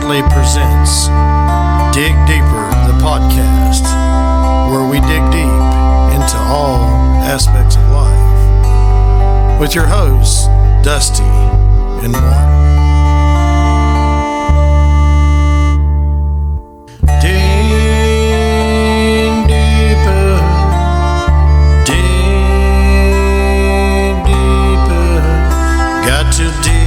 proudly presents Dig Deeper, the podcast, where we dig deep into all aspects of life, with your hosts, Dusty and Mark. Dig deeper, dig deeper, got to dig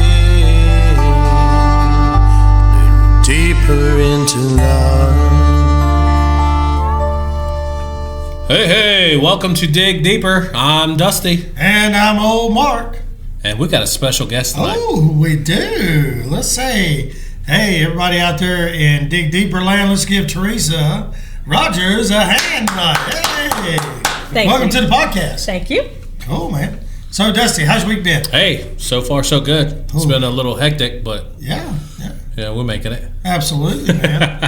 deeper into life. Hey, welcome to Dig Deeper. I'm Dusty. And I'm old Mark. And we got a special guest tonight. Oh, we do. Let's say, hey, everybody out there in Dig Deeper land, let's give Teresa Rogers a hand tonight. Hey. Welcome to the podcast. Thank you. Cool, man. So, Dusty, how's your week been? Hey, so far so good. It's been a little hectic, but Yeah, we're making it. absolutely, man.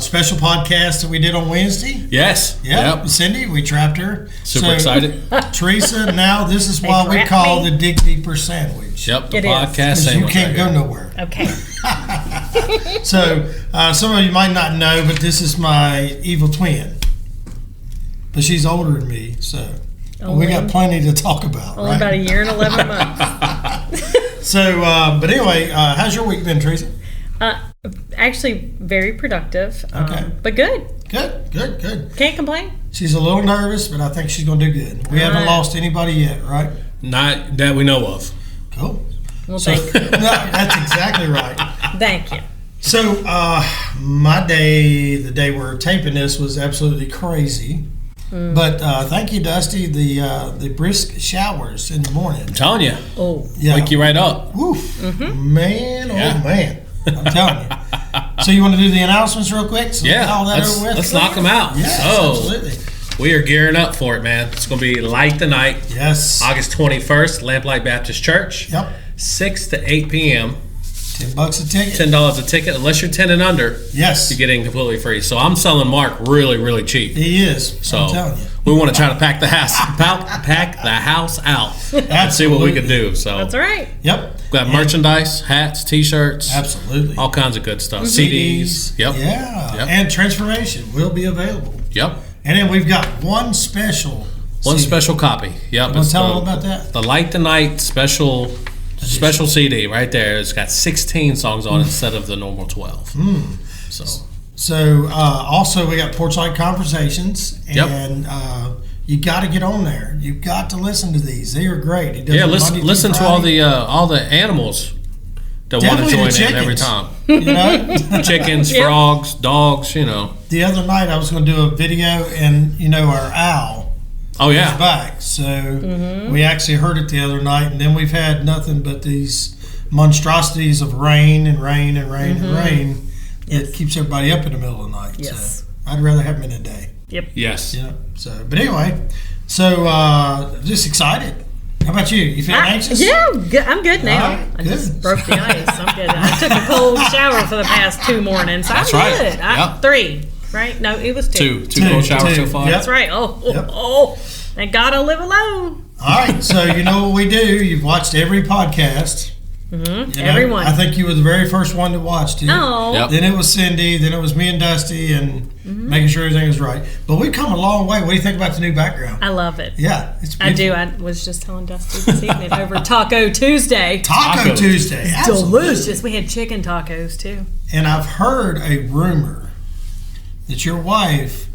Special podcast that we did on Wednesday. Yes. Yeah, Yep. Cindy, we trapped her. Super excited. Teresa, now this is why we trapped call me. the Dig Deeper sandwich. Yep, the It is. podcast 'Cause you sandwich can't right go here. nowhere. Okay. So, some of you might not know, but this is my evil twin. But she's older than me, so we got plenty to talk about, Only right? about a year and 11 months. So, but anyway, how's your week been, Teresa? Actually, very productive. Okay. But good. Good. Can't complain. She's a little nervous, but I think she's going to do good. We haven't lost anybody yet, right? Not that we know of. Cool. Well, So, thank you. no, that's exactly right. Thank you. So, my day, the day we're taping this, was absolutely crazy. But thank you, Dusty. The brisk showers in the morning. I'm telling you. Oh, Yeah. Wake you right up. Woof. Man, Yeah. oh man. I'm telling you. So you want to do the announcements real quick? So Yeah, all that over with? let's knock them out. Yes, So, absolutely. we are gearing up for it, man. It's going to be Light the Night, Yes. August 21st, Lamplight Baptist Church, Yep. 6 to 8 p.m., $10 a ticket. $10 a ticket. Unless you're 10 and under, Yes. you're getting completely free. So I'm selling Mark really, really cheap. He is. So I'm telling you. we want to try to pack the house out and see what we can do. So that's all right. Yep. we got merchandise, hats, T-shirts, Absolutely. all kinds of good stuff. CDs. Yep. Yeah. Yep. And Transformation will be available. Yep. And then we've got one special. One CD. special copy. Yep. Want to tell them about that? The Light the Night special CD right there. It's got 16 songs on it instead of the normal 12. So Also, we got Porch Light Conversations, Yep. and you got to get on there. You've got to listen to these. They are great. He does yeah, it Monday through listen to Friday. all the animals that want to Definitely the join in every chickens. time. You know, Chickens, Yeah. frogs, dogs. You know. the other night I was going to do a video, and our owl Oh is yeah. back. So we actually heard it the other night, and then we've had nothing but these monstrosities of rain and rain and rain and rain. It keeps everybody up in the middle of the night. Yes. So I'd rather have them in the day. Yes. So, but anyway, just excited. How about you? You feeling anxious? Yeah, I'm good now. All right, I good. just broke the ice. I'm good. I took a cold shower for the past 2 mornings. That's I'm right. good. Yep. 3, right? No, it was 2. Two cold showers so far. Yep. That's right. Oh, thank God I live alone. All right, so you know what we do. You've watched every podcast. Everyone. I think you were the very first one to watch it. Oh. Yep. Then it was Cindy. Then it was me and Dusty, and making sure everything was right. But we've come a long way. What do you think about the new background? I love it. Yeah, it's I beautiful. do. I was just telling Dusty this evening over Taco Tuesday. Taco Tacos. Tuesday. Absolutely. Delicious. We had chicken tacos too. And I've heard a rumor that your wife,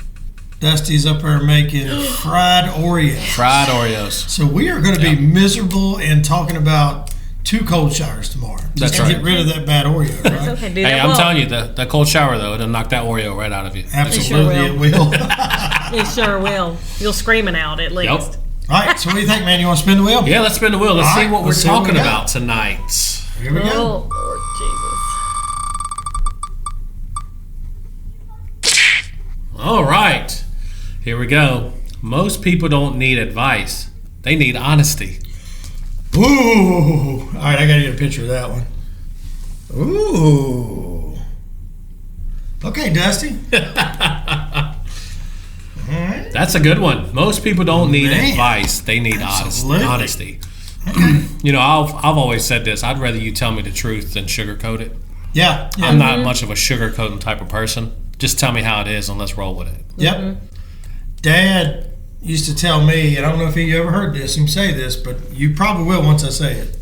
Dusty's up there making fried Oreos. Fried Oreos. So we are going to be miserable and talking about 2 cold showers tomorrow. Just That's to right. get rid of that bad Oreo, It's right? okay. Do Hey, that I'm well. telling you, the cold shower though, it'll knock that Oreo right out of you. Absolutely, It it will. It sure will. You'll screaming out at least. Yep. All right, so what do you think, man? You want to spin the wheel? Yeah, let's spin the wheel. Let's All see right, what we're let's see what we talking got. about tonight. Here we go. Oh, Lord Jesus. All right, here we go. Most people don't need advice; they need honesty. Ooh. All right, I got to get a picture of that one. Ooh. Okay, Dusty. All right. That's a good one. Most people don't need Man. advice; they need Absolutely. honesty. You know, I've always said this. I'd rather you tell me the truth than sugarcoat it. Yeah. I'm not much of a sugarcoating type of person. Just tell me how it is and let's roll with it. Yep. Dad used to tell me, and I don't know if you ever heard him say this, but you probably will once I say it.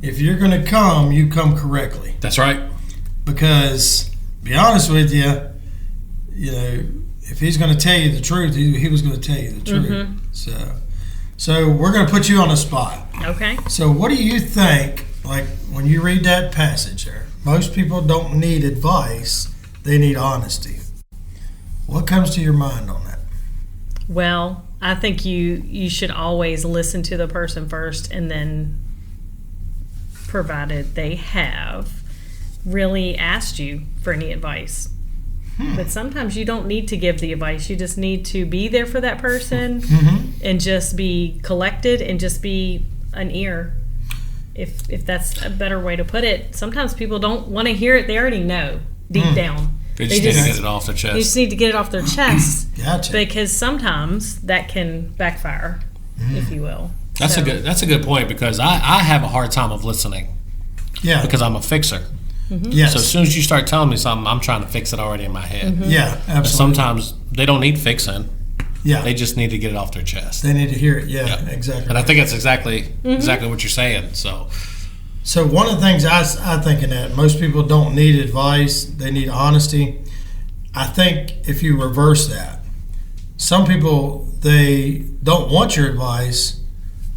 If you're going to come, you come correctly. That's right. Because, to be honest with you, if he's going to tell you the truth, he was going to tell you the truth. So we're going to put you on the spot. Okay. So what do you think, like when you read that passage there, most people don't need advice, they need honesty. What comes to your mind on that? Well, I think you should always listen to the person first, and then, provided they have really asked you for any advice. But sometimes you don't need to give the advice. You just need to be there for that person and just be collected and just be an ear. If that's a better way to put it. Sometimes people don't want to hear it. They already know deep down. They just need to get it off their chest. They just need to get it off their chest. Gotcha. Because sometimes that can backfire, if you will. That's a good point, because I have a hard time of listening. Yeah. Because I'm a fixer. Yes. So as soon as you start telling me something, I'm trying to fix it already in my head. Yeah, absolutely. But sometimes they don't need fixing. Yeah. They just need to get it off their chest. They need to hear it. Yeah. Exactly. And I think that's exactly what you're saying. So one of the things I think in that, most people don't need advice, they need honesty. I think if you reverse that, some people, they don't want your advice,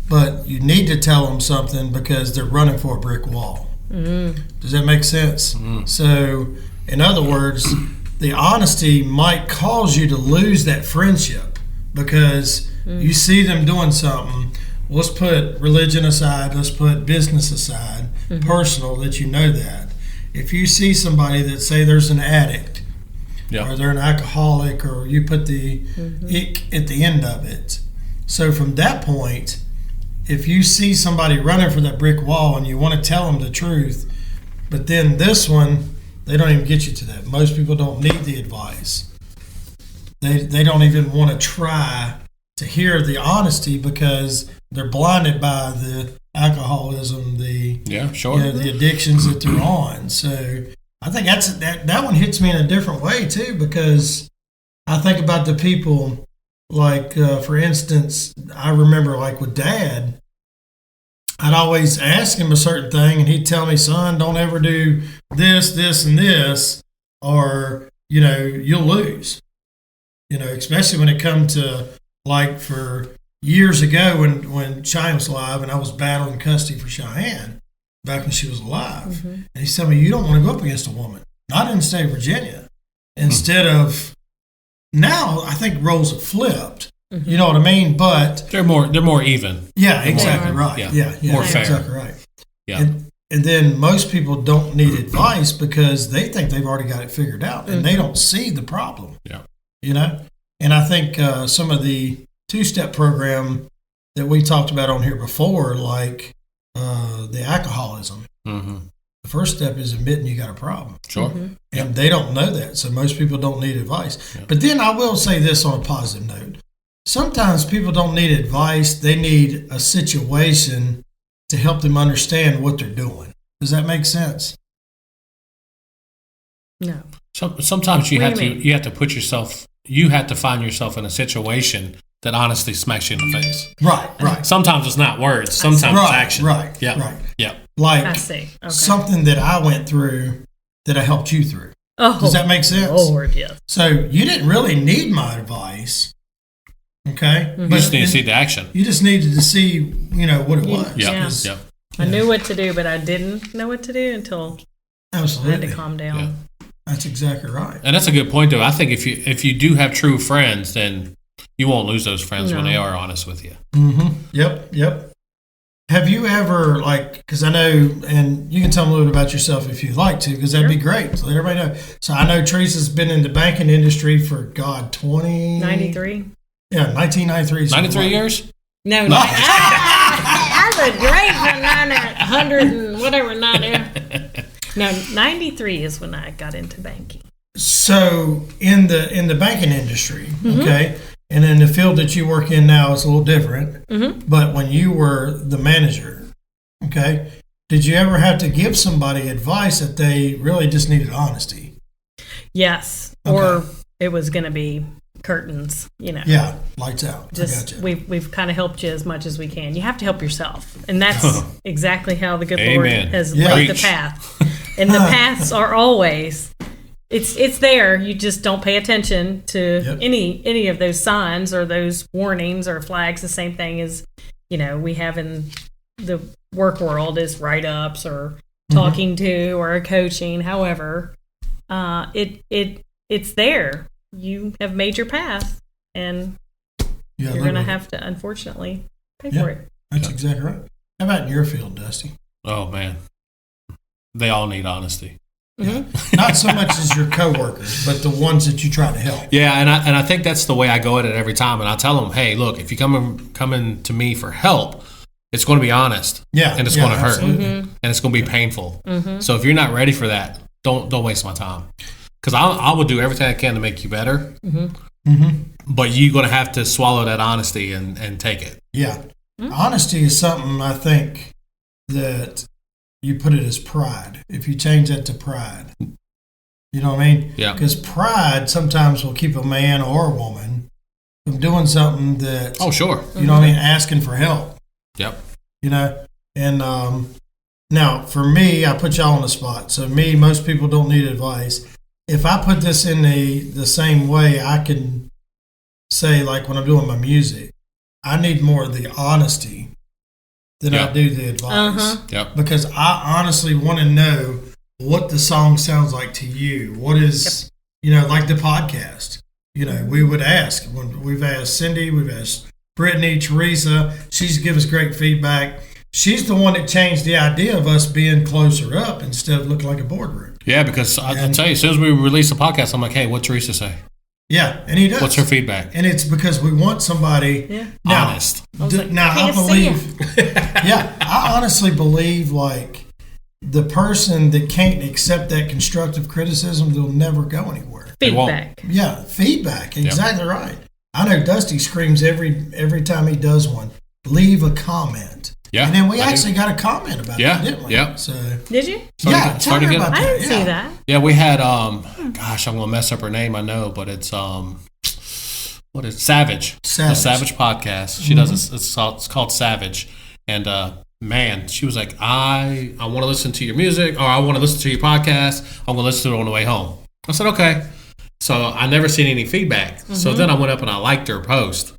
but you need to tell them something because they're running for a brick wall. Does that make sense? So, in other words, the honesty might cause you to lose that friendship because you see them doing something. Let's put religion aside, let's put business aside, personal, that you know that. If you see somebody that say there's an addict, or they're an alcoholic, or you put the ick at the end of it. So from that point, if you see somebody running for that brick wall and you want to tell them the truth, but then this one, they don't even get you to that. Most people don't need the advice. They don't even want to try to hear the honesty because they're blinded by the alcoholism, the addictions that they're on. So I think that one hits me in a different way too, because I think about the people. Like, for instance, I remember like with Dad, I'd always ask him a certain thing and he'd tell me, son, don't ever do this, and this, or, you'll lose. Especially when it come to, like, for years ago when Cheyenne was alive and I was battling custody for Cheyenne back when she was alive. And he said to me, you don't want to go up against a woman, not in the state of Virginia. Instead of, now I think roles have flipped. You know what I mean? But they're more even. Yeah, exactly right. Yeah, more fair. Exactly right. Yeah. And then most people don't need advice because they think they've already got it figured out and they don't see the problem. Yeah. And I think some of the two-step program that we talked about on here before, like the alcoholism. The first step is admitting you got a problem. Sure. And they don't know that, so most people don't need advice. But then I will say this on a positive note. Sometimes people don't need advice. They need a situation to help them understand what they're doing. Does that make sense? No. Sometimes you have to find yourself in a situation that honestly smacks you in the face. Right. Sometimes it's not words. Sometimes it's action. Right. Like I see. Okay. Something that I went through that I helped you through. Oh, does that make sense? Lord, yes. So you didn't really need my advice. Okay. You just need to see the action. You just needed to see, what it was. Yeah. I knew what to do, but I didn't know what to do until Absolutely. I had to calm down. Yeah. That's exactly right. And that's a good point, though. I think if you do have true friends, then you won't lose those friends when they are honest with you. Yep. Have you ever, because I know, and you can tell me a little bit about yourself if you'd like to, because that'd be great. So let everybody know. So I know Teresa's been in the banking industry for, 93? Yeah, 1993. 93 years? No. That's a great for 900 and whatever, not there. No, 93 is when I got into banking. So in the banking industry, okay, and in the field that you work in now, it's a little different. But when you were the manager, okay, did you ever have to give somebody advice that they really just needed honesty? Yes. Okay. Or it was going to be curtains, Yeah, lights out. Just I gotcha. we've kind of helped you as much as we can. You have to help yourself, and that's exactly how the good Lord Amen. has Yeah. laid the Preach. path. And the paths are always it's there. You just don't pay attention to any of those signs or those warnings or flags. The same thing as we have in the work world is write ups or talking to or coaching. However, it's there. You have made your path, and you're going to have to, unfortunately, pay for it. That's exactly right. How about in your field, Dusty? Oh, man. They all need honesty. Mm-hmm. Not so much as your coworkers, but the ones that you try to help. Yeah, and I think that's the way I go at it every time. And I tell them, hey, look, if you come in to me for help, it's going to be honest. Yeah. And it's going to hurt. Absolutely. And it's going to be painful. So if you're not ready for that, don't waste my time. Because I will do everything I can to make you better. But you're going to have to swallow that honesty and take it. Yeah. Honesty is something I think that you put it as pride. If you change that to pride, you know what I mean? Yeah. Because pride sometimes will keep a man or a woman from doing something that, Oh, sure. you know what I mean, asking for help, Yep. And now for me, I put y'all on the spot. So most people don't need advice. If I put this in the same way, I can say, like when I'm doing my music, I need more of the honesty than I do the advice. Yep. Because I honestly want to know what the song sounds like to you. What is, like the podcast. We would ask. When we've asked Cindy, we've asked Brittany, Teresa. She's given us great feedback. She's the one that changed the idea of us being closer up instead of looking like a boardroom. Yeah, because I'll tell you, as soon as we release the podcast, I'm like, hey, what'd Teresa say? Yeah, and he does. What's her feedback? And it's because we want somebody Honest. I believe. I honestly believe like the person that can't accept that constructive criticism, they'll never go anywhere. Feedback. Yeah, feedback. Exactly right. I know Dusty screams every time he does one. Leave a comment. Yeah, and then we actually got a comment about that, didn't we? Yeah. So did you? tell her about I that. didn't see that. Yeah, we had gosh, I'm gonna mess up her name, I know, but it's what is Savage. The Savage podcast. She does it's called Savage. And man, she was like, I want to listen to your music, or I want to listen to your podcast. I'm gonna listen to it on the way home. I said, okay. So I never seen any feedback. So then I went up and I liked her post.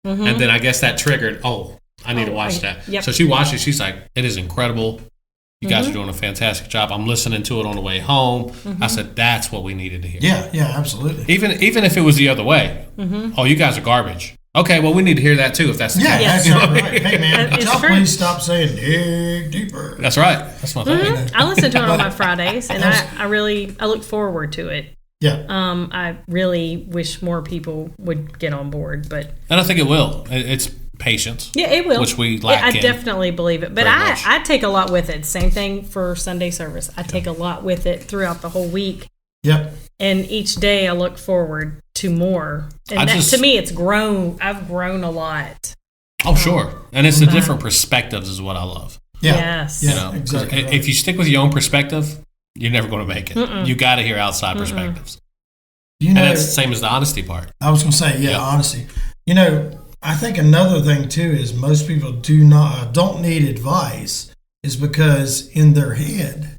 And then I guess that triggered, I need to watch that. Yep. So she watched it. She's like, it is incredible. You guys are doing a fantastic job. I'm listening to it on the way home. I said, that's what we needed to hear. Yeah, absolutely. Even if it was the other way. Oh, you guys are garbage. Okay, well, we need to hear that too if that's the case. That's right. Hey, man, It's y'all true. please stop saying dig deeper. That's right. That's my thing. I listen to it on my Fridays, and I look forward to it. Yeah. I really wish more people would get on board, but And I think it will. It's patience. yeah, it will. Which we lack I in. definitely believe it. But Very much. I take a lot with it. Same thing for Sunday service. I take a lot with it throughout the whole week. Yep. And each day I look forward to more. And to me, it's grown. I've grown a lot. Oh, sure. And it's the different perspectives is what I love. Yeah. Yes. Yeah, You know, 'cause exactly. Right. if you stick with your own perspective, you're never going to make it. You got to hear outside perspectives. And that's the same as the honesty part. I was going to say, honesty. I think another thing too is most people don't need advice is because in their head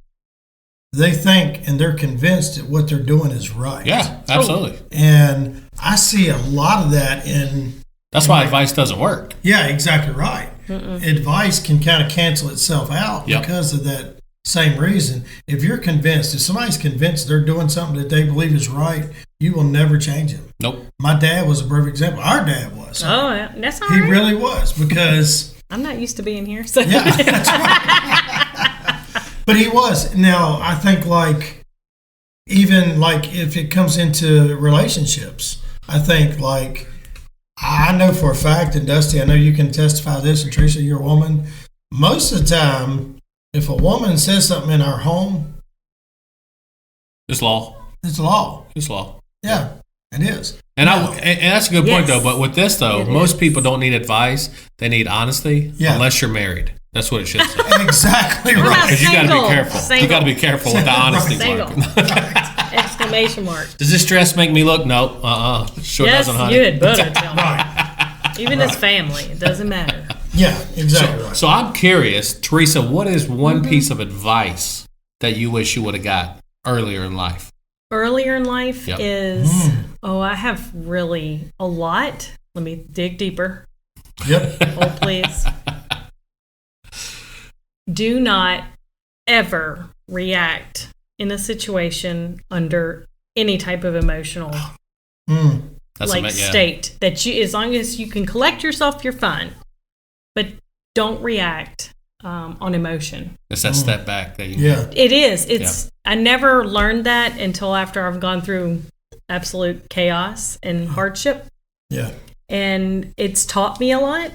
they think and they're convinced that what they're doing is right. Yeah, absolutely. And I see a lot of that in. That's why advice doesn't work. Yeah, exactly right. Advice can kind of cancel itself out because of that same reason. If somebody's convinced they're doing something that they believe is right, you will never change them. Nope. My dad was a perfect example. Our dad was. Oh, yeah. That's all He right. really was because. I'm not used to being here. So. Yeah, that's right. But he was. Now, I think even if it comes into relationships, I think I know for a fact, and Dusty, I know you can testify this, and Teresa, you're a woman. Most of the time, if a woman says something in our home, It's law. it's law. It's law. Yeah, it is. And that's a good point, Yes. though. But with this, though, It most is. people don't need advice. They need honesty Yeah. unless you're married. That's what it should say. Exactly What right. about Because you got to be single? careful. Single. You got to be careful with the honesty Single. mark. Exclamation mark. Does this dress make me look? No. Sure Yes, doesn't, honey. you had better tell me. Right. Even his family, it doesn't matter. Yeah, exactly right. So I'm curious, Teresa, what is one piece of advice that you wish you would have got earlier in life? Earlier in life Yep. is, I have really a lot. Let me dig deeper. Yep. Hold, please. Do not ever react in a situation under any type of emotional That's state. That you, as long as you can collect yourself, you're fine. But don't react on emotion. It's that step back that you Yeah. It is. It's. I never learned that until after I've gone through absolute chaos and hardship, Yeah. and it's taught me a lot.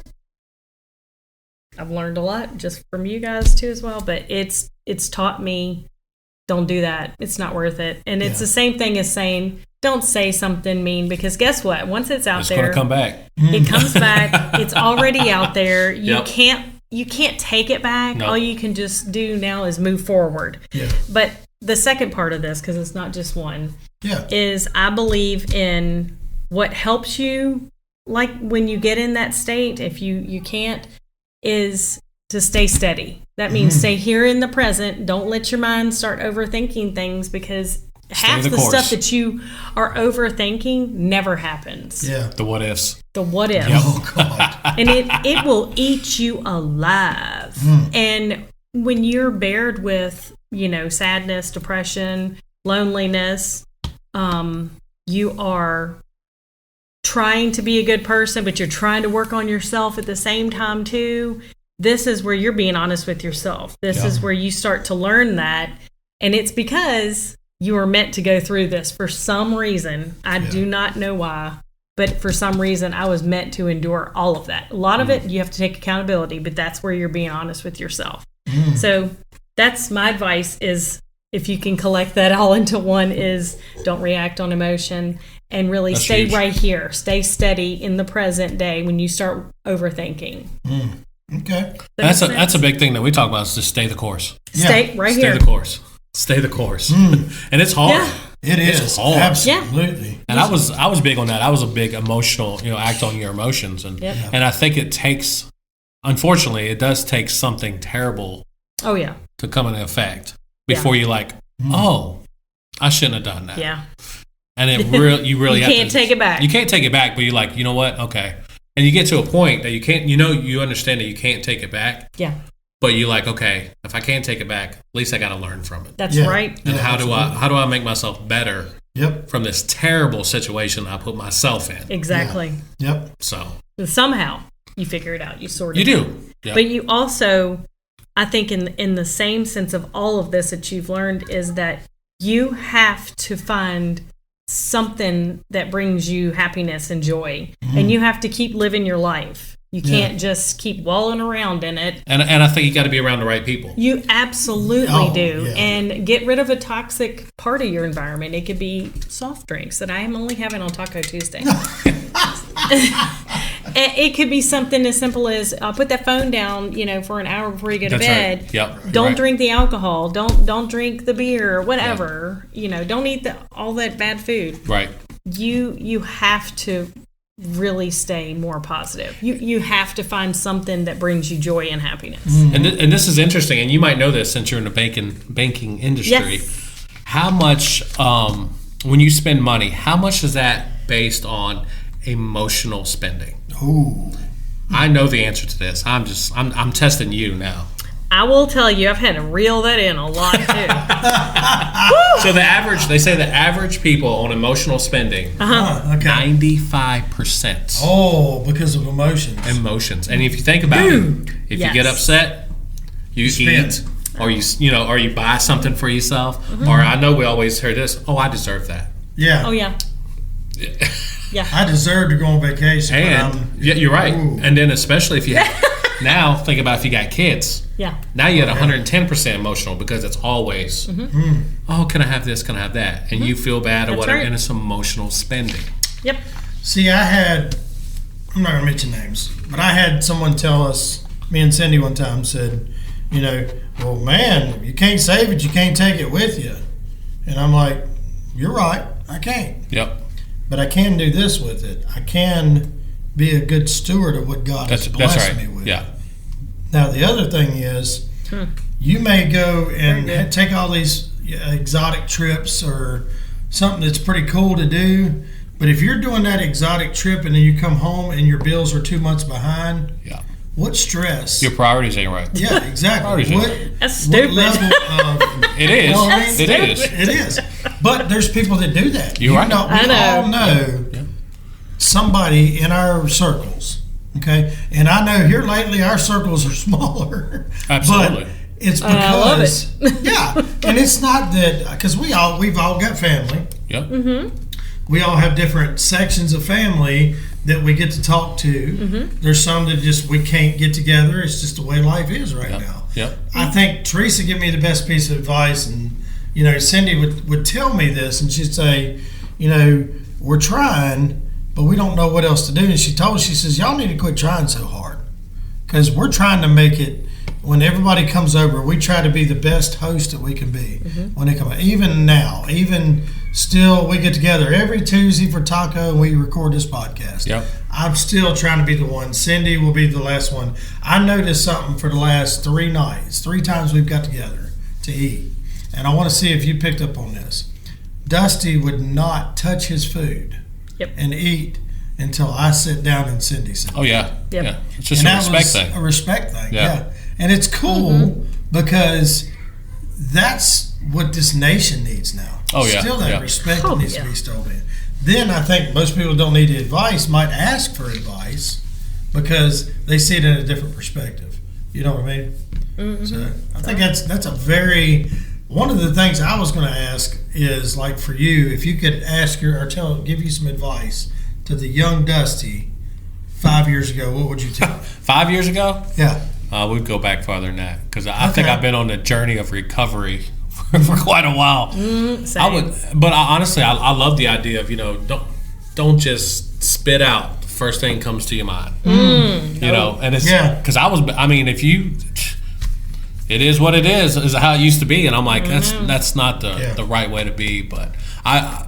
I've learned a lot just from you guys too as well, but it's taught me, don't do that. It's not worth it. And it's the same thing as saying, don't say something mean, because guess what? Once it's out It's there, going to come back. it comes back. It's already out there. You Yep. can't take it back. No. All you can just do now is move forward. Yeah. But the second part of this, because it's not just one, Yeah. is I believe in what helps you, like when you get in that state, if you can't, is to stay steady. That means stay here in the present. Don't let your mind start overthinking things, because half the course. stuff that you are overthinking never happens. Yeah. The what ifs. The what if. Oh, God. And it will eat you alive. And when you're bared with, sadness, depression, loneliness, you are trying to be a good person, but you're trying to work on yourself at the same time too. This is where you're being honest with yourself. This is where you start to learn that. And it's because you are meant to go through this for some reason. I do not know why, but for some reason I was meant to endure all of that. A lot of it, you have to take accountability, but that's where you're being honest with yourself. So that's my advice, is if you can collect that all into one, is don't react on emotion, and really That's stay huge. right here. Stay steady in the present day when you start overthinking. Okay. That's a big thing that we talk about, is just stay the course. Stay right Stay here. the course. Stay the course. And it's hard. Yeah. It It's is. hard. Absolutely. And I was big on that. I was a big emotional, act on your emotions. And Yep. and I think it takes, unfortunately, it does take something terrible Oh, yeah. to come into effect before you're like, oh, I shouldn't have done that. Yeah. And you really You have can't to, take it back. You can't take it back, but you're like, you know what? Okay. And you get to a point that you can't, you understand that you can't take it back, Yeah. but you're like, okay, if I can't take it back, at least I got to learn from it. That's Yeah. right. And Yeah, how do I make myself better Yep. from this terrible situation I put myself in? Exactly. Yep. So And somehow you figure it out. You sort you it out. do. Yeah. But you also, I think in the same sense of all of this that you've learned, is that you have to find something that brings you happiness and joy. And you have to keep living your life. You can't just keep walling around in it. And I think you got to be around the right people. You absolutely Oh, do. yeah. And get rid of a toxic part of your environment. It could be soft drinks that I am only having on Taco Tuesday. It could be something as simple as put that phone down, for an hour before you go to That's bed. right. Yep. Don't Right. drink the alcohol. Don't drink the beer or whatever. Don't eat all that bad food. Right. You have to really stay more positive. You have to find something that brings you joy and happiness. And this is interesting, and you might know this since you're in the banking industry. Yes. How much, when you spend money, how much is that based on emotional spending? Ooh. I know the answer to this. I'm testing you now. I will tell you, I've had to reel that in a lot too. So they say the average people on emotional spending, Okay. 95% Oh, because of emotions. emotions. And if you think about it, if Yes. you get upset, you spend. eat, or or you buy something for yourself, or I know we always hear this, oh, I deserve that. Yeah. Oh yeah. Yeah. I deserve to go on vacation. but And I'm- yeah, you're right. Ooh. And then especially if you now think about if you got kids. Yeah. Now you're at 110% emotional because it's always, oh, can I have this? Can I have that? And you feel bad or That's whatever, right. and it's emotional spending. Yep. See, I'm not going to mention names, but I had someone tell us me and Cindy one time said, well, man, you can't save it, you can't take it with you. And I'm like, you're right, I can't. Yep. But I can do this with it. I can be a good steward of what God has blessed me with. Yeah. Now, the other thing is, you may go and take all these exotic trips or something that's pretty cool to do, but if you're doing that exotic trip and then you come home and your bills are 2 months behind, what stress? Your priorities ain't right. Yeah, exactly. That's stupid. What level of, it is. It is. But there's people that do that. You're right. We all know somebody in our circles, okay? And I know here lately our circles are smaller. Absolutely. But it's because, I love it. and it's not that, because we've all got family. Yep. Mm-hmm. We all have different sections of family that we get to talk to. Mm-hmm. There's some that just we can't get together. It's just the way life is right now. Yep. I think Teresa gave me the best piece of advice, and Cindy would tell me this, and she'd say, we're trying, but we don't know what else to do. And she says, y'all need to quit trying so hard, because we're trying to make it. When everybody comes over, we try to be the best host that we can be. Mm-hmm. When they come, even now, even still, we get together every Tuesday for taco and we record this podcast. Yep. I'm still trying to be the one. Cindy will be the last one. I noticed something for the last 3 nights, 3 times we've got together to eat, and I want to see if you picked up on this. Dusty would not touch his food and eat until I sit down and Cindy sits. Oh yeah. Yep. Yeah. It's just a respect thing. A respect thing. Yeah. And it's cool because that's what this nation needs now. Oh yeah. Still that respect that needs to be still in. Then I think most people don't need the advice, might ask for advice because they see it in a different perspective. You know what I mean? Mm-hmm. So I think that's a very, one of the things I was going to ask is, like, for you, if you could ask give you some advice to the young Dusty 5 years ago, what would you tell him? 5 years ago? Yeah. We'd go back farther than that, because I think I've been on the journey of recovery for quite a while. Same. Honestly, I love the idea of don't just spit out the first thing comes to your mind. And it's because if you, it is what it is how it used to be, and I'm like that's not the right way to be. But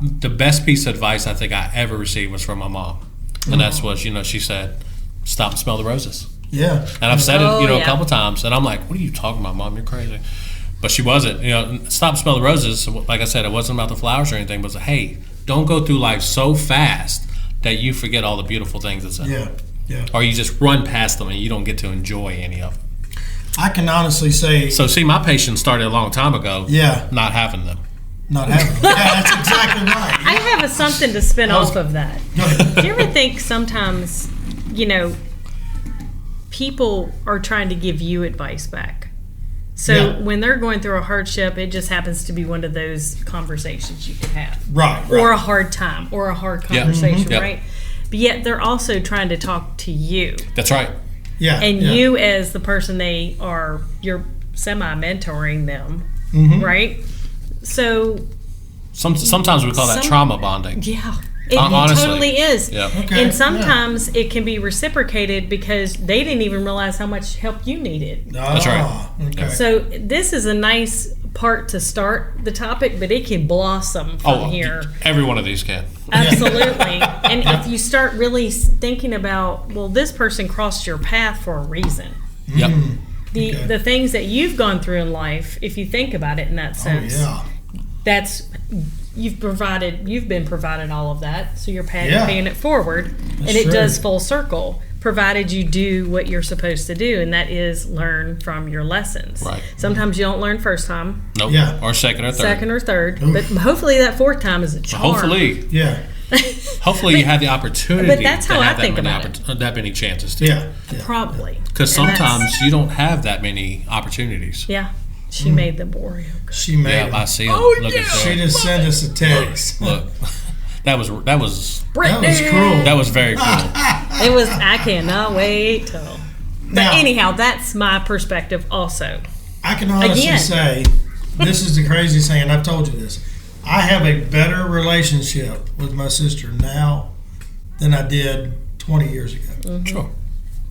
the best piece of advice I think I ever received was from my mom, and that's what she said, stop and smell the roses. Yeah. And I've said it, a couple times, and I'm like, what are you talking about, Mom? You're crazy. But she wasn't. Stop and smell the roses. Like I said, it wasn't about the flowers or anything, but it was, hey, don't go through life so fast that you forget all the beautiful things that's in it. Yeah. Or you just run past them and you don't get to enjoy any of them. I can honestly say. So, see, my patience started a long time ago. Yeah. Not having them. Yeah, that's exactly right. I have something to spin off of that. Do you ever think sometimes, people are trying to give you advice back? So when they're going through a hardship, it just happens to be one of those conversations you can have. Right. Or a hard time or a hard conversation, right? But yet they're also trying to talk to you. That's right. Yeah. And you as the person you're semi-mentoring them, right? So sometimes we call that trauma bonding. Yeah. It totally is. Yeah. Okay. And sometimes it can be reciprocated because they didn't even realize how much help you needed. That's right. Okay. So this is a nice part to start the topic, but it can blossom from here. Every one of these can. Absolutely. And if you start really thinking about, well, this person crossed your path for a reason. Yep. The things that you've gone through in life, if you think about it in that sense, that's... You've been provided all of that, so you're paying it forward, and it does full circle, provided you do what you're supposed to do, and that is learn from your lessons. Right. Sometimes you don't learn first time. Nope. Yeah. Or second or third. Oof. But hopefully that fourth time is a charm. Hopefully. Yeah. Hopefully you have the opportunity. But that's how I think about it. That many chances too. Yeah. Probably. Because sometimes you don't have that many opportunities. Yeah. She made the Oreo. She made I see it. Oh, Look yeah. She just sent us a text. Look. That was cruel. That was very cool. It was. I cannot wait till. But anyhow, that's my perspective also. I can honestly say, this is the craziest thing, and I've told you this. I have a better relationship with my sister now than I did 20 years ago. Mm-hmm. Sure.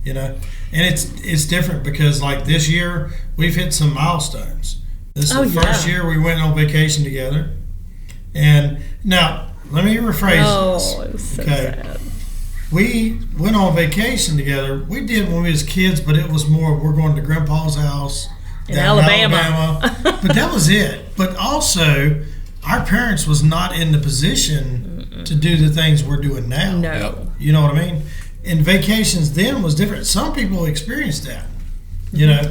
you know. And it's different because like this year we've hit some milestones. This is the first year we went on vacation together. And now let me rephrase this. It was so sad. We went on vacation together. We did when we was kids, but it was more we're going to Grandpa's house in Alabama. But that was it. But also, our parents was not in the position to do the things we're doing now. No. You know what I mean? And vacations then was different. Some people experienced that. You know,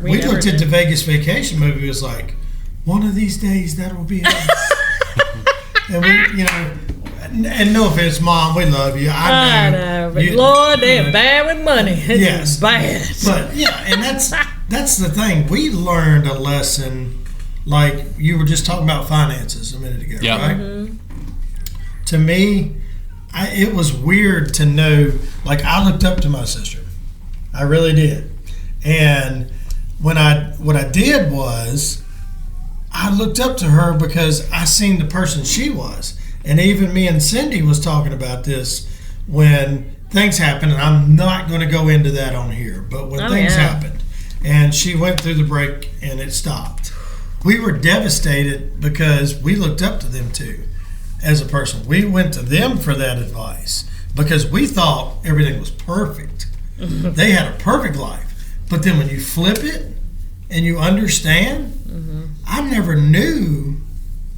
we looked at the Vegas Vacation movie. It was like, one of these days that will be us. And we, you know, and no offense, Mom, we love you. I know, but Lord, they're bad with money. It's bad. But yeah, and that's the thing. We learned a lesson, like you were just talking about finances a minute ago, right? Mm-hmm. To me, it was weird to know. Like I looked up to my sister, I really did, and what I did was I looked up to her because I seen the person she was. And even me and Cindy was talking about this when things happened, and I'm not going to go into that on here, but when things happened, and she went through the break and it stopped. We were devastated because we looked up to them too as a person. We went to them for that advice because we thought everything was perfect. They had a perfect life. But then when you flip it and you understand, I never knew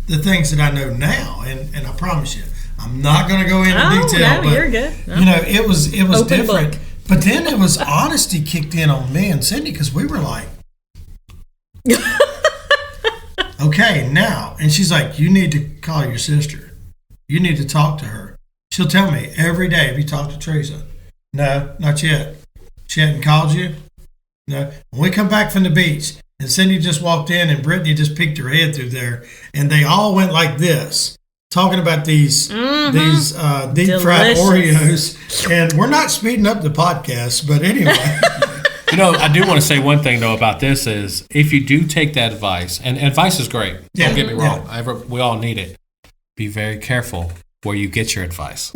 the things that I know now, and I promise you, I'm not going to go into detail. No, you're good. No. You know, it was Open different. book. But then it was honesty kicked in on me and Cindy because we were like, okay, now, and she's like, you need to call your sister. You need to talk to her. She'll tell me every day. Have you talked to Teresa? No, not yet. She hadn't called you? No. When we come back from the beach. And Cindy just walked in, and Brittany just peeked her head through there, and they all went like this, talking about these deep fried Oreos. And we're not speeding up the podcast, but anyway. You know, I do want to say one thing though about this is if you do take that advice, and advice is great. Don't get me wrong. We all need it. Be very careful where you get your advice.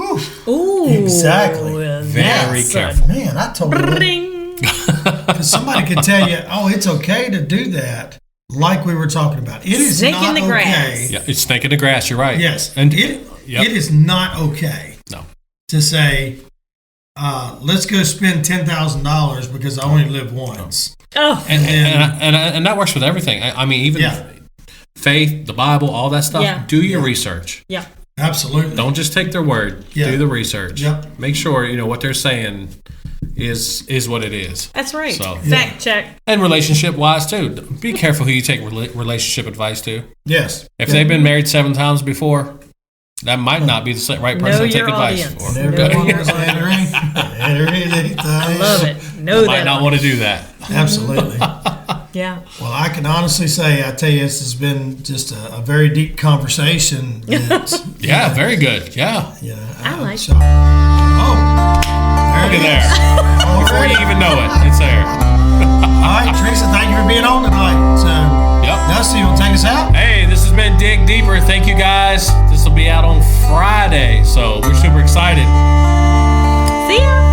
Ooh, exactly. Very careful. Man, I told you. Because somebody could tell you, oh, it's okay to do that, like we were talking about. It is snake not in the okay. Grass. Yeah, it's snake in the grass. You're right. Yes, and it is not okay. No. To say, let's go spend $10,000 because I only live once. Oh, and that works with everything. I mean, even faith, the Bible, all that stuff. Yeah. Do your research. Yeah. Absolutely. Don't just take their word. Yeah. Do the research. Yep. Make sure you know what they're saying is what it is. That's right. So, fact check. And relationship wise too. Be careful who you take relationship advice to. Yes. If they've been married 7 times before, that might not be the right person to take advice for. I love it. Know might not want to do that. Absolutely. Yeah. Well, I can honestly say, I tell you, this has been just a very deep conversation. Yeah, very good. Yeah. I like it. Oh, look at there. Before you even know it, it's there. All right, Teresa, thank you for being on tonight. So, Dusty, you want to take us out? Hey, this has been Dig Deeper. Thank you, guys. This will be out on Friday, so we're super excited. See ya.